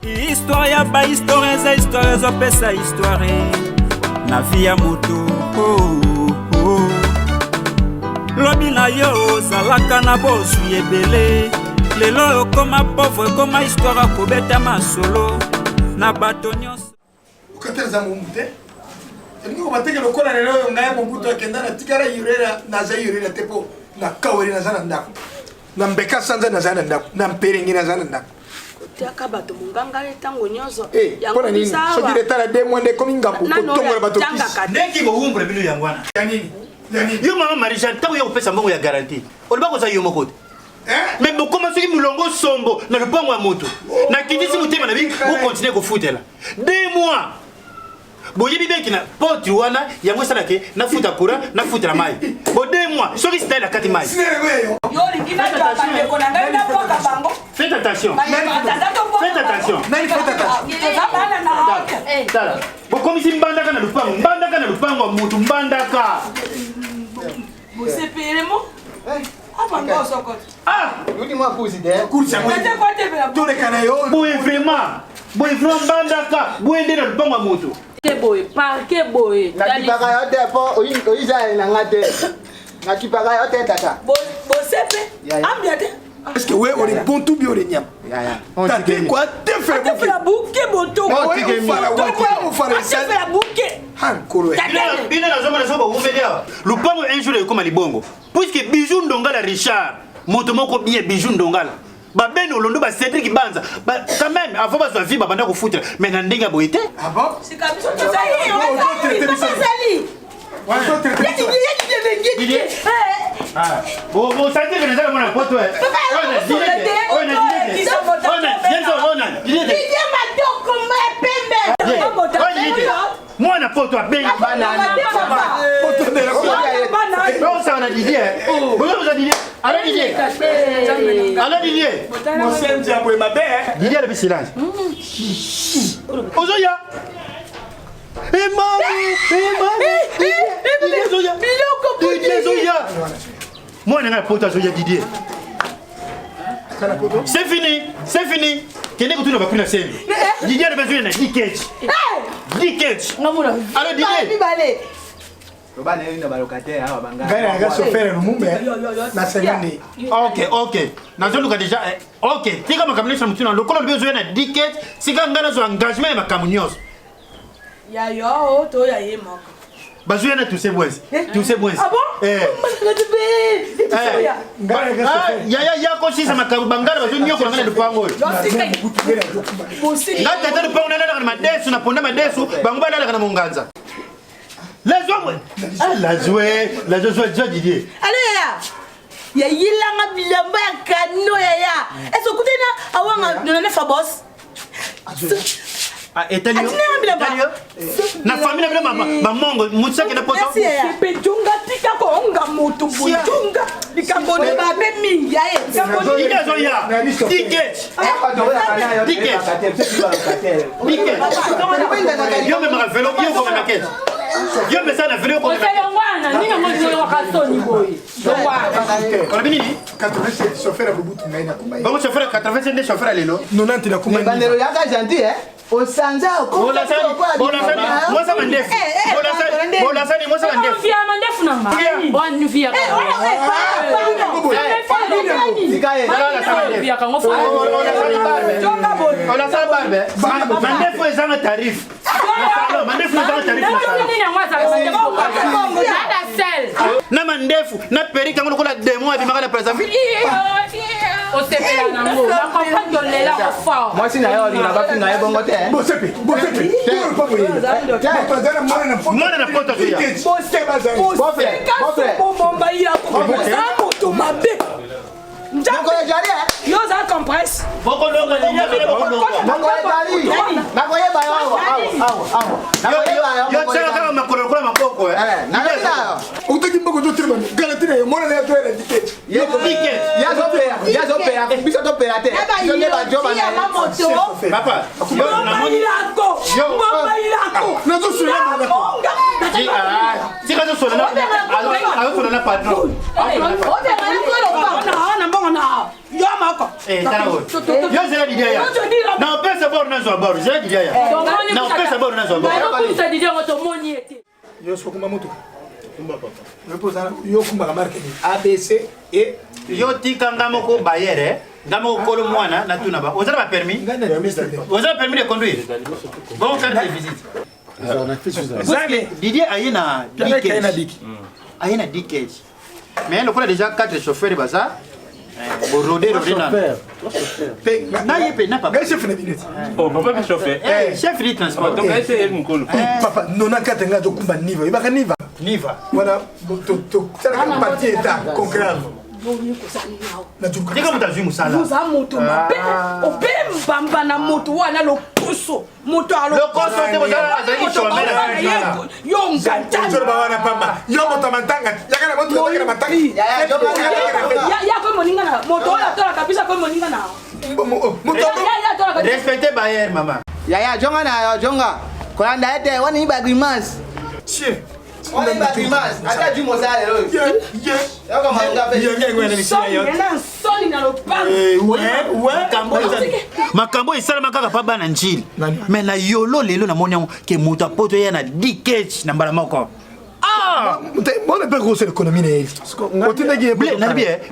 Histoire ya ba histoire za histoire zo pesa histoire na via moto lobi na yo zalaka na bosu yebele lelo koma pauvre koma histoire kobeta masolo na bato nyonso ukateza mumute ndiko bateke lokola lelo ngaye mbuto akenda na tikara yurera na za yurera tepo na kaweri na zana ndako na mbeka sanza na zana ndako na mperengi na zana ndako tiaka bato munganga letango nyozo yango nini so direta la demo ndeko mingambo kotongola bato ndeki bo umbre bino yangwana yanini yo mama Marisha tawo yo pesa mbongo ya garantie oliba ko sa yo mokote mais beaucoup ma soki mulongo sombo na lupango ya moto na kindisi mutema na bi ko continuer ko futela 2 mois boyebi bien kina porte wana yango salake na futa kura na futa mai bo 2 mois soki style la kati mai yo lingina twa ko na ngai na poka bango faites attention faites attention nani faites attention tala bo komisi mbandaka na lupango wa moto mbandaka bo sepelemo apanga osokot yudi mwa kuzi de kursa mo tole kana yo boye vraiment mbandaka boye na lupango wa moto boy parke boy nakipaka yote po oyiza na ngate nakipaka yote tata bo sepe ambiate est-ce que ouais on est bon tout bien on est nyam on dit quoi te fait bon la bouquet boto on fera ça la bouquet hankolo ina na zoma na soba umedia lupango un jour comme libongo puisque bijou ndongala Richard moto moko bien bijou ndongala ba ben olondo ba Cédric Banza ba quand même avant ba vie ba banda ko foutre mais na ndinga boité ah bon c'est comme ça ça bon ça dit que nous allons mon pote moi na poto ben non ça on a dit vous a dit allez Didier mon sem diabo ma belle Didier le silence ozoya moi on a poto Zoya Didier c'est fini kende ko tuna bakuna semi Didier le besoin na 10 catch alors Didier robane ina balokate hawa bangana ngana aga sofere numumbe na sengani OK nazoluka déjà OK tika makamlisha mutuna lokolo besoin na 10 catch sika ngana zo engagement ya makamunios ya yo to ya yemoko besoin na tous ces bois ah bon ya ko sisa makabangara besoin nyoko ngana lupango ngata tata lupango na madesu na ponda madesu bango bana na munganza la joie Didier allez ya yilanga bilamba ya kano ya est-ce que kuna awanga nona fabos etalio na famille na mamongo mutsake na poto petunga tika ko onga mutu butunga likabone ba mingi ya ika zo ya ticket yo me ma velo yo ko na ket yo me sana velo ko na wana ninga mo wa kasoni boy on bini 87 chauffeur bubutu ngaina kumai bon chauffeur 87 chauffeur lelo 90 na kumai bandero yaka gentil osanza na mandefu na perika ngono kola demo abimaka na presa vite osepela nango na comprendre lela ko fort moi si na yo na ba pinga e bongo te bosepe mwana na poto ya bomba ya ko to mabe Njango ya jari yo za compresse boko longa ni ya bele boko longa Njango ya jari nako ye ba yo tsaka kama makoro kwa maboko na ndio utaki mboko to tirba garantie yo mona na toile ticket ya zopera biso to perate yo ne ba joba na papa yo na moni lako na zo sula tika zo sula na patron na mbongo na yo mako Eh, tarawo. Yo zela Didier ya. Na pesa bor na zo bor, zela Didier ya. Na pesa bor na zo bor. Ça Didier otomoni ete. Yo sokuma moto. Kumba papa. Yo kumba marque ABC et yo tika ngamo ko bayere, ngamo ko lo mwana na tuna ba. Ozala ba permis? Ozala permis de conduire. Bon carte de visite. Didier ayena dikage. Mais on a déjà 4 chauffeurs baza. Pour roder na. Na yepe na papa. chef de minute. Oh papa chauffeur. Chef de transport. Donc c'est mon colo. Papa, non na katenga zo kumba niva. Ibaka niva. Niva. Voilà, to ça la partie état concret. Ndika mutazu musala. Vous a moto mabe. Opele mbamba na moto wana lokoso. Moto alo. Lokoso te bozala azali chomela. Yo ngata. Zo ba wana pamba. Yo moto mantanga. Yakana moto yakana matanga. Ya ko moninga na moto wana tola kabisa ko moninga na. Moto. Respectez Bayer mama. Yaya jonga na jonga. Kwa nda ete wani bagrimas. Chien. Wani bagrimas. Ata du mozale lo. Yes. Yako manga pe. Soni na lopango. Makambo esalama kaka pa bana njili. Mais na yolo lelo na moni ke moto apoto ya na dikage na mbala moko. Ah! Moi on peut grosse l'économie na yeli.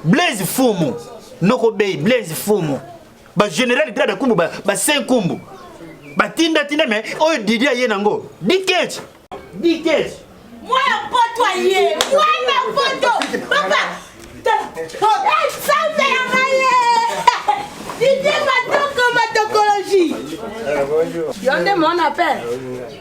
Blaise Fumu. Noko Bay, Blaise Fumu. Ba général grade kumbu ba 5 kumbu. Ba tinda mais oyo Didier ye nango. Dikage. Moi un poto aye. Moi un poto. Papa. Ça fait aye. Didier matokologie. Yonde mon appel.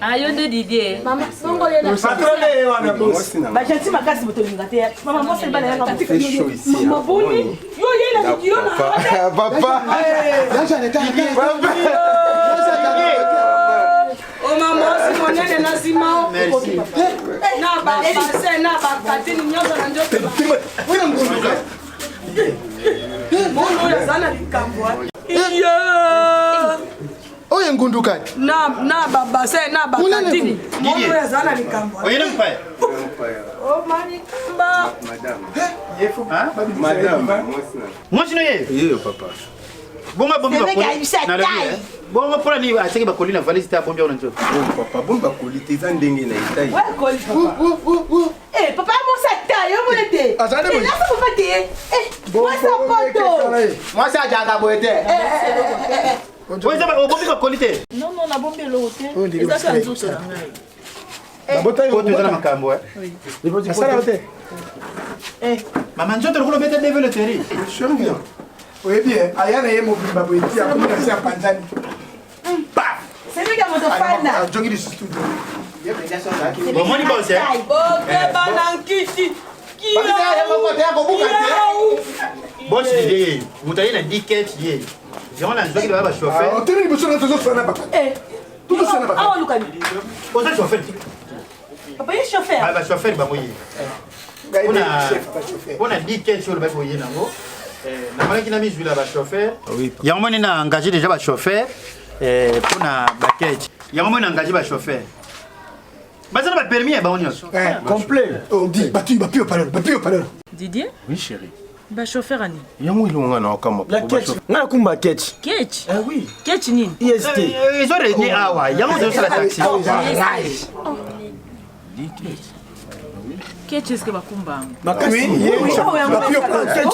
Ah, yonde Didier. Maman, songo yena. Patrone wana boss. Ba gentil makasi botolinga te. Maman, moi c'est bana yanga katika yo. Maman boni. Yo yena kilo na. Papa. Oh maman, si mon nene na sima. Na ba passé na ba katini nyoza na njoto. Mono ya sana likambwa. Iya. Oye ngunduka. Na ba passé na ba katini. Mono ya sana likambwa. Oyena mpaya. Oh mani kamba. Madame. Moi sino ye. Yo papa. Bonga bombi ba koli. Na lebi. Bonga pora ni ateki ba koli na valise ta bombi ona nzo. Papa bomba kolite za ndenge na itai. Ouais, koli papa. Eh, papa mo sa taille, mo lete. Azale mo. Là faut pas te. Moi sa photo. Moi ça jaga boete. Oye za ba bombi ba koli te. Non, na bombe lo te. Eza ka nzoto na ngai. Bota yo. Poto za na makambo Oui. Asala hote. Mama nzoto lo beta develo teri. Je bien. Oui bien, ayana ye mo bimba boiti akoma na sia panzani. Paf. C'est lui qui a mon fana. Jongi du studio. Bon moni ba ose. Boke banankiti. Boss Didier, mutaye na dikage ye. Zero na nzoki ba chauffeur. Ah, tenu biso na tozo fana papa. Tout ça na papa. Ah, Lucani. Oza chauffeur. Papa, il est chauffeur. Ah ba chauffeur ba moyi. On a dikage sur le ba moyi nango. Na malaki na mizu la ba chauffeur. Oui. Ya moni na engagé déjà ba chauffeur pour na package. Ya moni na engagé ba chauffeur. Bazana ba permis ba onyo. Complet. On dit batu ba pio parole, ba pio parole. Didier? Oui chérie. Ba chauffeur ani. Yango ilonga na okamba. La ketch. Ngana kumba ketch. Ketch? Ah oui. Ketch nini? IST. Ils ont réuni awa. Yango de la taxi. Ketch est-ce que ba kumba? Oui,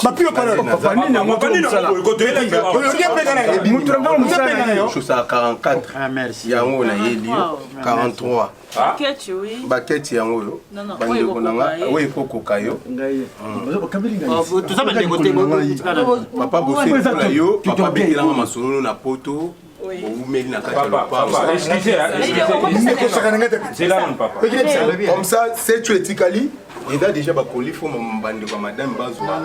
ba pio parole. Papa nini yango sala. Chose à 44. Ah merci. Yango na yeli 43. Ketch oui. Baketi yango yo. Bandeko nanga. Oui kokoka yo. Tout ça ba négocier. Papa bosé pour yo. Papa bekelanga masolo na poto. Oumeli na kati ya lopango. C'est là mon papa. Comme ça, c'est tu etikali. Et là déjà bakoli fo mbandeko madame bazwa.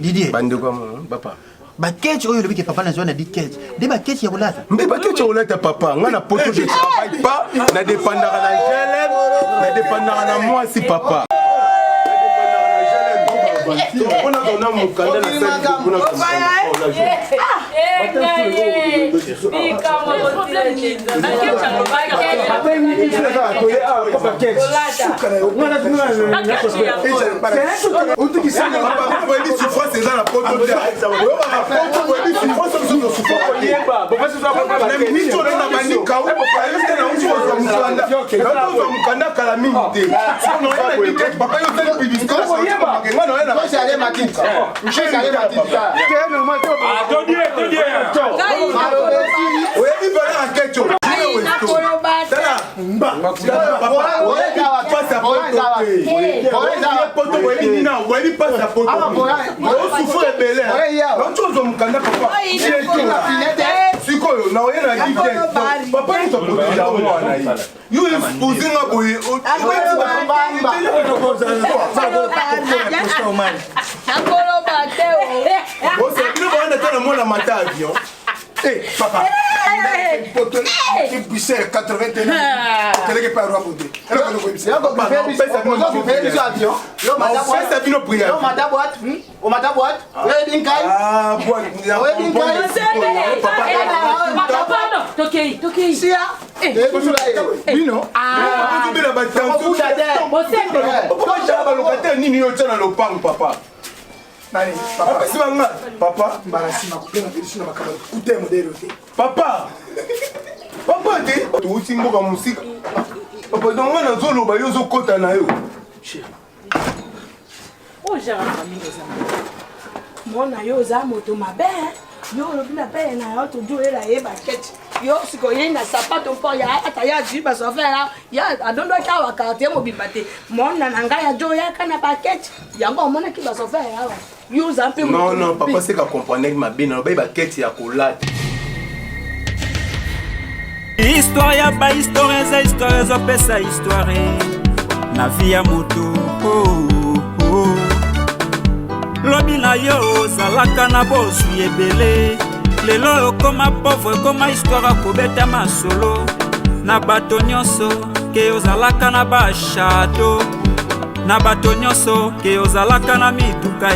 Didier. Bandeko papa. Ba ketch oyo lobi ke papa na zona di ketch. De ba ketch ya kolata. Mais ba ketch olata papa, nga na poto je travaille pas, na dépendara na gelem, na dépendara na moi si papa. On a donné mon candidat na salle pour la Papa, tu puissais 81 quel est pas roi beauté. Papa, papa, papa te tuuti mboka musika. Papa donc na zolo ba yozo kota na yo. Oh jara famille ça. Mona yo za moto mabe. Yo lo bina pe na yo to do la e basket. Yo siko ye na sapato po ya ata ya jiba so fe la. Ya adondo ka wa ka te mo bibate. Mona na nga ya jo ya kana basket. Yango mona ki ba so fe ya wa. Yo za pe non non papa c'est ka comprendre ma bina ba basket ya kolate. Histoire ya ba histoire za histoire zo pesa histoire na vie ya moto lobi na yo zalaka na bosu ebele lelo okoma pauvre koma histoire kobeta masolo na bato nyonso ke ozalaka na bashado na bato nyonso ke ozalaka na mituka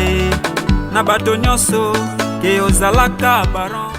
na bato nyonso ke ozalaka baron